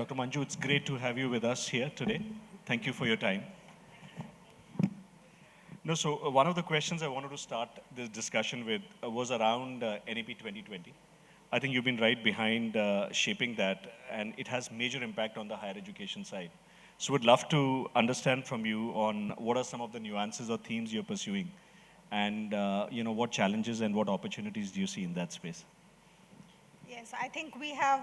Dr. Manju, it's great to have you with us here today. Thank you for your time. No, so one of the questions I wanted to start this discussion with was around NEP 2020. I think you've been right behind shaping that, and it has major impact on the higher education side. So would love to understand from you on what are some of the nuances or themes you're pursuing, and what challenges and what opportunities do you see in that space? Yes, I think we have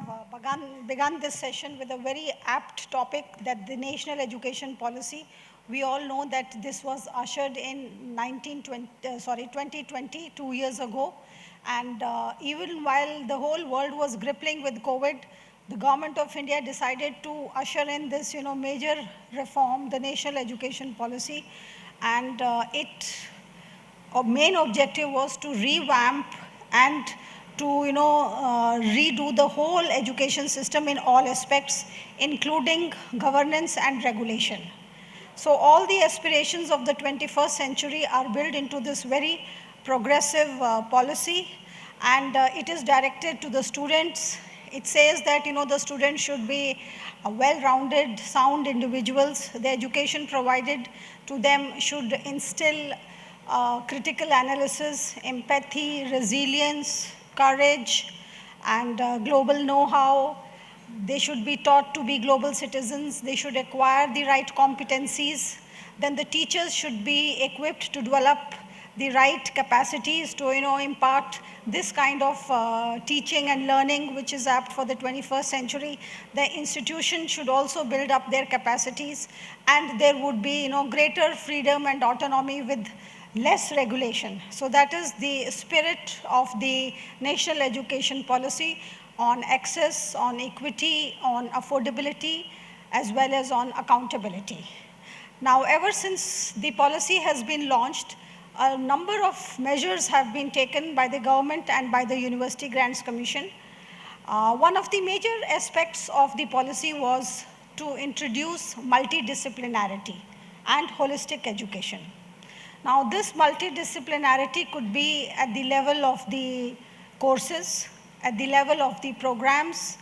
begun this session with a very apt topic, that the national education policy. We all know that this was ushered in 2020, 2 years ago. And even while the whole world was grappling with COVID, the government of India decided to usher in this major reform, the national education policy. And our main objective was to revamp and to redo the whole education system in all aspects, including governance and regulation. So all the aspirations of the 21st century are built into this very progressive policy, and it is directed to the students. It says that the students should be well-rounded, sound individuals. The education provided to them should instill critical analysis, empathy, resilience, courage, and global know-how. They should be taught to be global citizens. They should acquire the right competencies. Then the teachers should be equipped to develop the right capacities to impart this kind of teaching and learning which is apt for the 21st century. The institution should also build up their capacities, and there would be greater freedom and autonomy with less regulation. So that is the spirit of the national education policy, on access, on equity, on affordability, as well as on accountability. Now, ever since the policy has been launched, a number of measures have been taken by the government and by the University Grants Commission. One of the major aspects of the policy was to introduce multidisciplinarity and holistic education. Now, this multidisciplinarity could be at the level of the courses, at the level of the programs.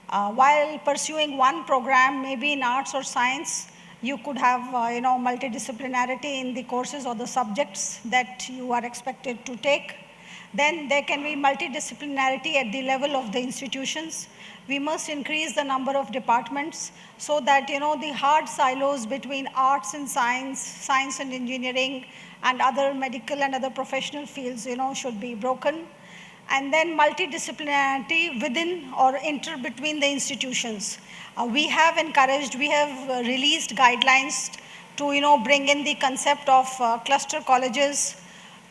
While pursuing one program, maybe in arts or science, you could have multidisciplinarity in the courses or the subjects that you are expected to take. Then there can be multidisciplinarity at the level of the institutions. We must increase the number of departments so that the hard silos between arts and science, science and engineering, and other medical and other professional fields should be broken. And then multidisciplinarity within or between the institutions. We have released guidelines to bring in the concept of cluster colleges,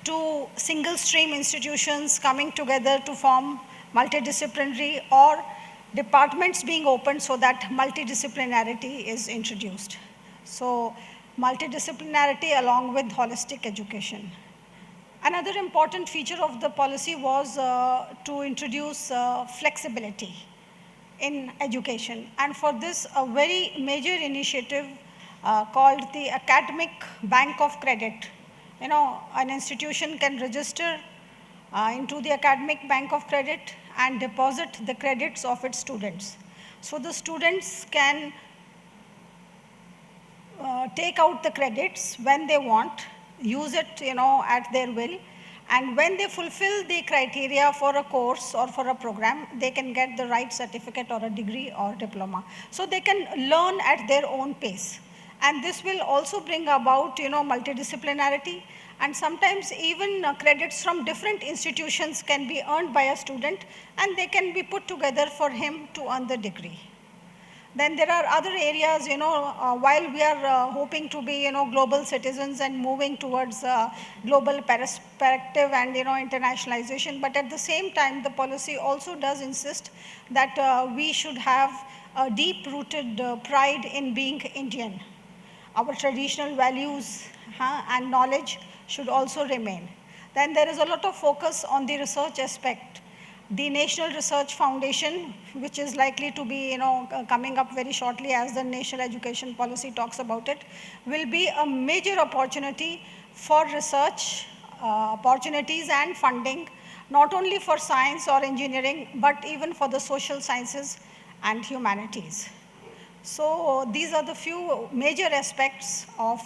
to single stream institutions coming together to form multidisciplinary, or departments being opened so that multidisciplinarity is introduced. So multidisciplinarity along with holistic education. Another important feature of the policy was to introduce flexibility in education. And for this, a very major initiative called the Academic Bank of Credit. An institution can register into the Academic Bank of Credit and deposit the credits of its students. So the students can take out the credits when they want, use it at their will, and when they fulfill the criteria for a course or for a program, they can get the right certificate or a degree or diploma. So they can learn at their own pace. And this will also bring about multidisciplinarity, and sometimes even credits from different institutions can be earned by a student, and they can be put together for him to earn the degree. Then there are other areas, while we are hoping to be, global citizens and moving towards global perspective and, internationalization, but at the same time, the policy also does insist that we should have a deep-rooted pride in being Indian. Our traditional values and knowledge should also remain. Then there is a lot of focus on the research aspect. The National Research Foundation, which is likely to be coming up very shortly as the national education policy talks about it, will be a major opportunity for research opportunities and funding, not only for science or engineering, but even for the social sciences and humanities. So these are the few major aspects of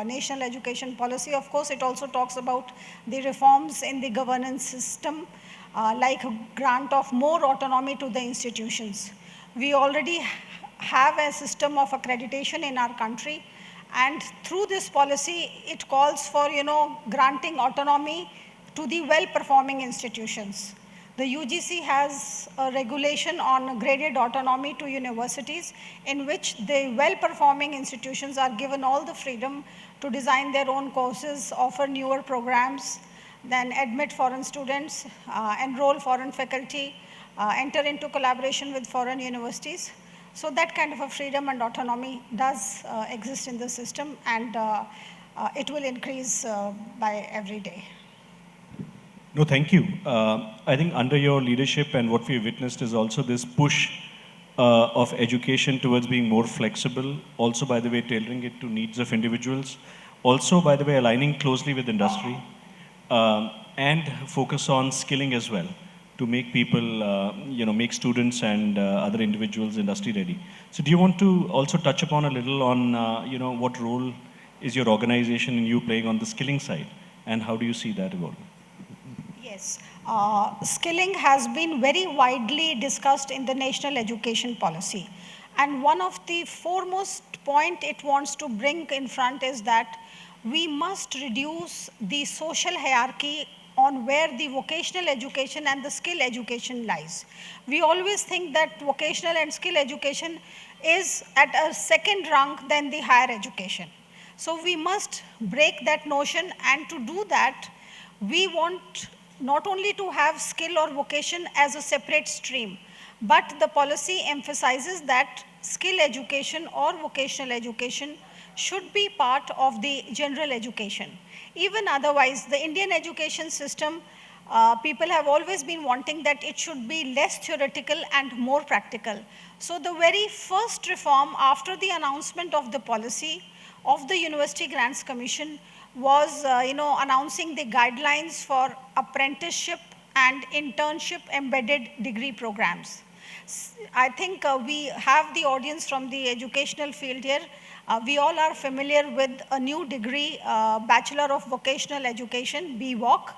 national education policy. Of course, it also talks about the reforms in the governance system, like a grant of more autonomy to the institutions. We already have a system of accreditation in our country, and through this policy, it calls for, granting autonomy to the well-performing institutions. The UGC has a regulation on graded autonomy to universities, in which the well-performing institutions are given all the freedom to design their own courses, offer newer programs, then admit foreign students, enroll foreign faculty, enter into collaboration with foreign universities. So that kind of a freedom and autonomy does exist in the system, and it will increase by every day. No, thank you. I think under your leadership and what we've witnessed is also this push of education towards being more flexible, also, by the way, tailoring it to needs of individuals, also, by the way, aligning closely with industry, and focus on skilling as well to make people, make students and other individuals industry ready. So do you want to also touch upon a little on, what role is your organization and you playing on the skilling side, and how do you see that evolve? Yes, skilling has been very widely discussed in the national education policy. And one of the foremost point it wants to bring in front is that we must reduce the social hierarchy on where the vocational education and the skill education lies. We always think that vocational and skill education is at a second rung than the higher education. So we must break that notion, and to do that, we want not only to have skill or vocation as a separate stream, but the policy emphasizes that skill education or vocational education should be part of the general education. Even otherwise, the Indian education system, people have always been wanting that it should be less theoretical and more practical. So the very first reform after the announcement of the policy of the University Grants Commission was, announcing the guidelines for apprenticeship and internship embedded degree programs. I think we have the audience from the educational field here. We all are familiar with a new degree, Bachelor of Vocational Education, BVOC,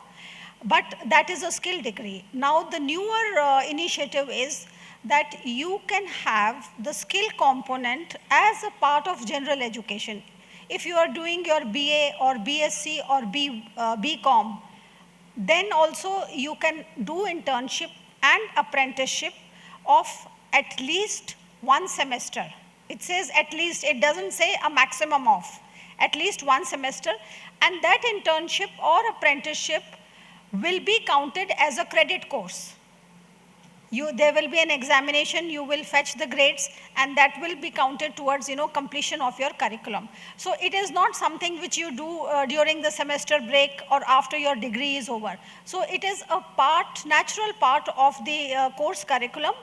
but that is a skill degree. Now the newer initiative is that you can have the skill component as a part of general education. If you are doing your BA or BSc or BCom, then also you can do internship and apprenticeship of at least one semester. It says at least, it doesn't say a maximum of, at least one semester, and that internship or apprenticeship will be counted as a credit course. There will be an examination, you will fetch the grades, and that will be counted towards, completion of your curriculum. So it is not something which you do during the semester break or after your degree is over. So it is a natural part of the course curriculum,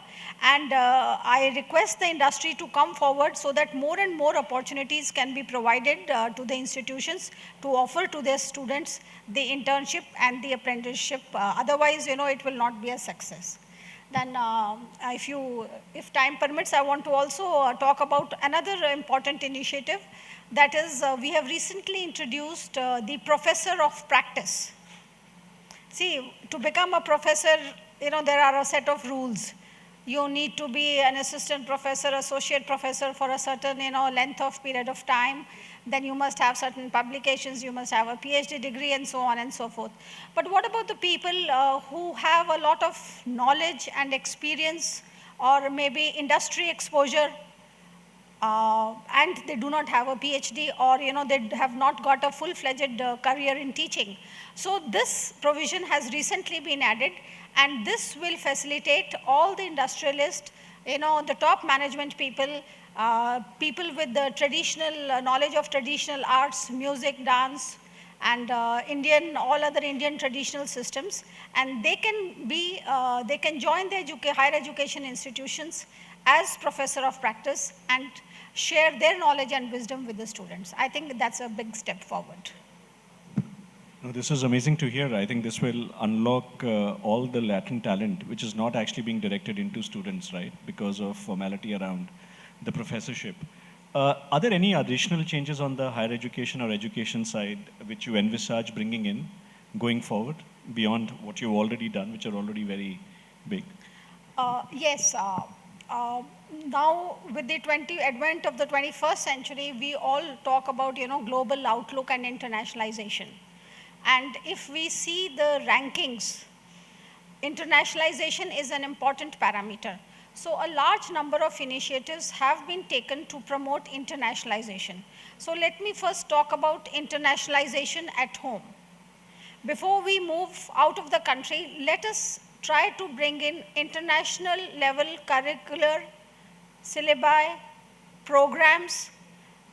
and I request the industry to come forward so that more and more opportunities can be provided to the institutions to offer to their students the internship and the apprenticeship. Otherwise, it will not be a success. Then if time permits, I want to also talk about another important initiative. That is, we have recently introduced the professor of practice. See, to become a professor, there are a set of rules. You need to be an assistant professor, associate professor for a certain, length of period of time. Then you must have certain publications, you must have a PhD degree, and so on and so forth. But what about the people who have a lot of knowledge and experience, or maybe industry exposure, and they do not have a PhD, or they have not got a full-fledged career in teaching? So this provision has recently been added, and this will facilitate all the industrialists, the top management people, people with the traditional knowledge of traditional arts, music, dance, and all other Indian traditional systems, and they can join the higher education institutions as professor of practice and share their knowledge and wisdom with the students. I think that's a big step forward. No, this is amazing to hear. I think this will unlock all the latent talent, which is not actually being directed into students, right? Because of formality around the professorship. Are there any additional changes on the higher education or education side which you envisage bringing in going forward beyond what you've already done, which are already very big? Yes. Uh, Now, with the advent of the 21st century, we all talk about, global outlook and internationalization. And if we see the rankings, internationalization is an important parameter. So a large number of initiatives have been taken to promote internationalization. So let me first talk about internationalization at home. Before we move out of the country, let us try to bring in international level curricular syllabi, programs,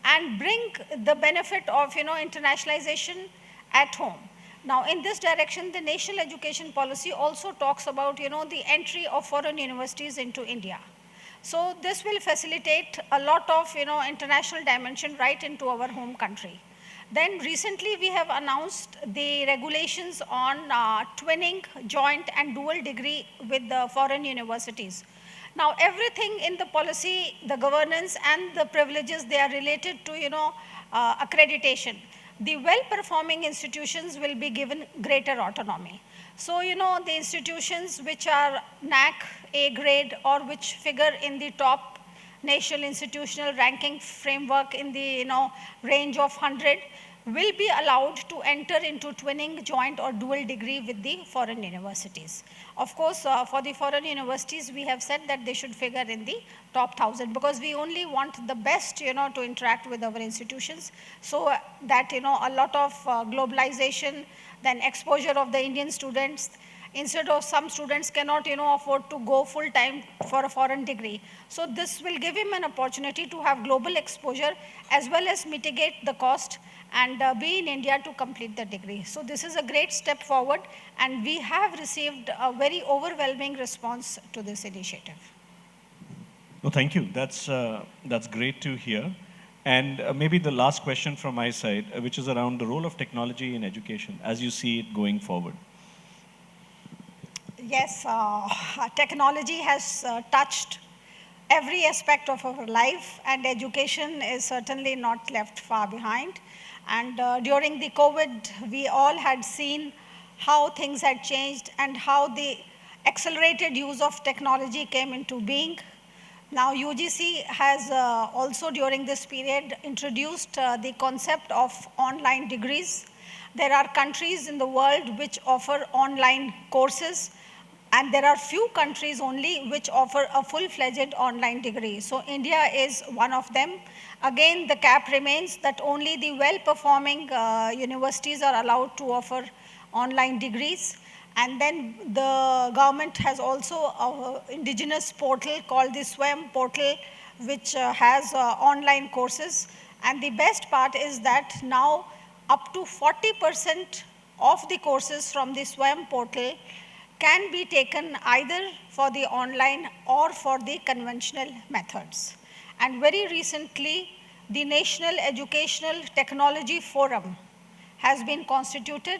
and bring the benefit of internationalization at home. Now, in this direction, the national education policy also talks about the entry of foreign universities into India. So this will facilitate a lot of international dimension right into our home country. Then recently we have announced the regulations on twinning, joint and dual degree with the foreign universities. Now everything in the policy, the governance and the privileges, they are related to accreditation. The well-performing institutions will be given greater autonomy. So the institutions which are NAC A grade or which figure in the top national institutional ranking framework in the range of 100 will be allowed to enter into twinning, joint or dual degree with the foreign universities. Of course, for the foreign universities, we have said that they should figure in the top 1,000 because we only want the best, to interact with our institutions, so that, a lot of globalization, then exposure of the Indian students, instead of some students cannot afford to go full time for a foreign degree. So this will give him an opportunity to have global exposure as well as mitigate the cost and be in India to complete the degree. So this is a great step forward, and we have received a very overwhelming response to this initiative. No, thank you. That's great to hear. And maybe the last question from my side, which is around the role of technology in education as you see it going forward. Yes, technology has touched every aspect of our life, and education is certainly not left far behind. And during the COVID, we all had seen how things had changed and how the accelerated use of technology came into being. Now, UGC has also during this period introduced the concept of online degrees. There are countries in the world which offer online courses, and there are few countries only which offer a full-fledged online degree. So India is one of them. Again, the cap remains that only the well-performing universities are allowed to offer online degrees. And then the government has also an indigenous portal called the SWAYAM portal, which has online courses. And the best part is that now up to 40% of the courses from the SWAYAM portal can be taken either for the online or for the conventional methods. And very recently, the National Educational Technology Forum has been constituted,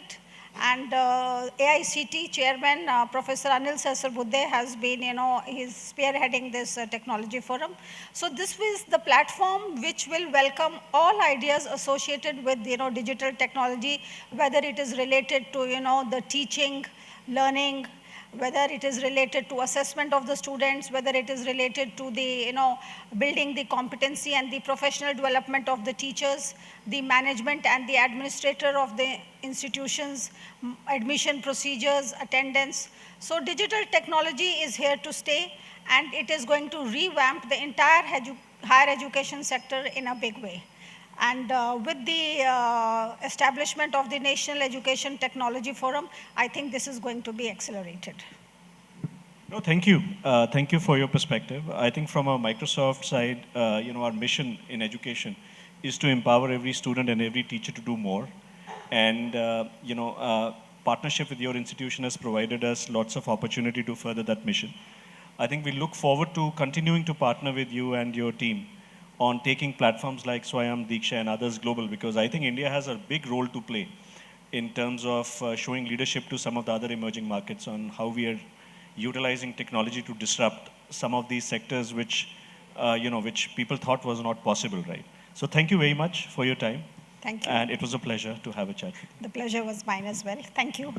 and AICT chairman, Professor Anil Sasarbudde has been, he's spearheading this technology forum. So this is the platform which will welcome all ideas associated with, digital technology, whether it is related to, the teaching, learning, whether it is related to assessment of the students, whether it is related to the, building the competency and the professional development of the teachers, the management and the administrator of the institutions, admission procedures, attendance. So digital technology is here to stay, and it is going to revamp the entire higher education sector in a big way. And with the establishment of the National Education Technology Forum, I think this is going to be accelerated. No, thank you. Thank you for your perspective. I think from a Microsoft side, our mission in education is to empower every student and every teacher to do more. And, partnership with your institution has provided us lots of opportunity to further that mission. I think we look forward to continuing to partner with you and your team on taking platforms like Swayam, Diksha and others global, because I think India has a big role to play in terms of showing leadership to some of the other emerging markets on how we are utilizing technology to disrupt some of these sectors which which people thought was not possible, right? So thank you very much for your time. Thank you. And it was a pleasure to have a chat with you. The pleasure was mine as well. Thank you.